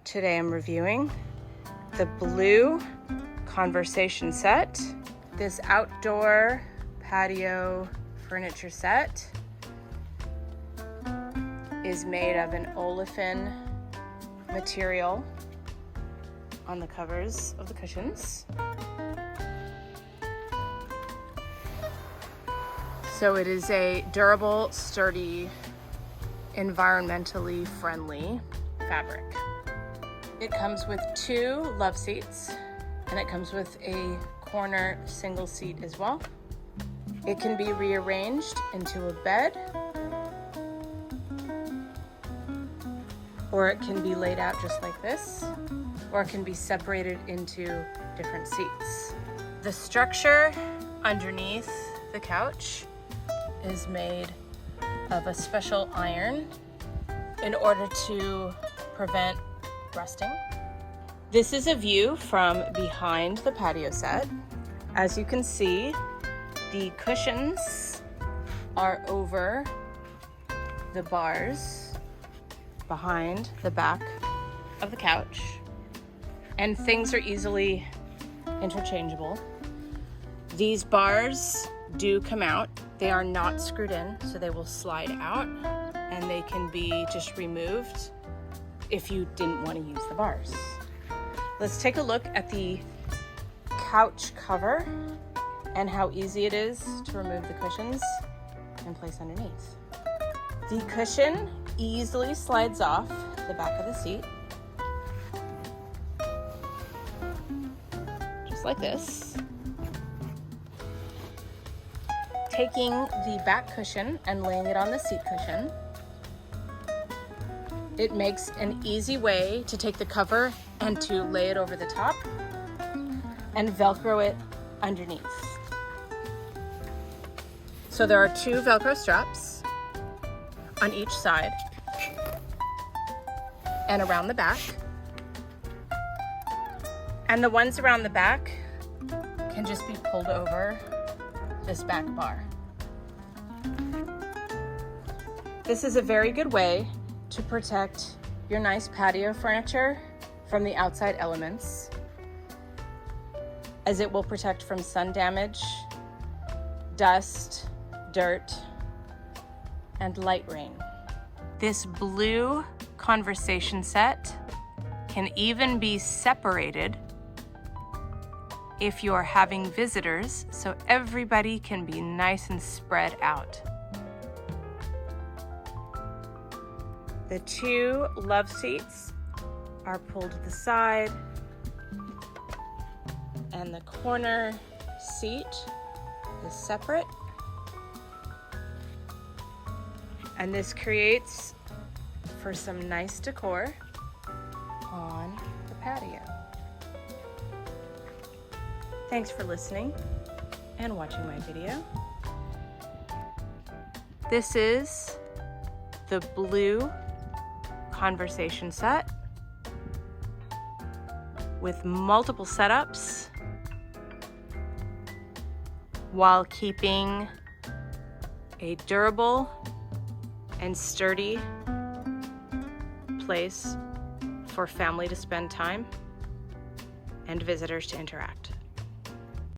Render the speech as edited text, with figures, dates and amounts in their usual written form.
Today I'm reviewing the BLUU conversation set. This outdoor patio furniture set is made of an olefin material on the covers of the cushions. So it is a durable, sturdy, environmentally friendly fabric. It comes with 2 love seats, and it comes with a corner single seat as well. It can be rearranged into a bed, or it can be laid out just like this, or it can be separated into different seats. The structure underneath the couch is made of a special iron in order to prevent rusting. This is a view from behind the patio set. As you can see, the cushions are over the bars behind the back of the couch, and things are easily interchangeable. These bars do come out. They are not screwed in, so they will slide out, and they can be just removed if you didn't want to use the bars. Let's take a look at the couch cover and how easy it is to remove the cushions and place underneath. The cushion easily slides off the back of the seat, just like this. Taking the back cushion and laying it on the seat cushion, it makes an easy way to take the cover and to lay it over the top and Velcro it underneath. So there are 2 Velcro straps on each side and around the back. And the ones around the back can just be pulled over this back bar. This is a very good way to protect your nice patio furniture from the outside elements, as it will protect from sun damage, dust, dirt, and light rain. This BLUU conversation set can even be separated if you're having visitors, so everybody can be nice and spread out. The 2 love seats are pulled to the side, and the corner seat is separate. And this creates for some nice decor on the patio. Thanks for listening and watching my video. This is the BLUU conversation set with multiple setups while keeping a durable and sturdy place for family to spend time and visitors to interact.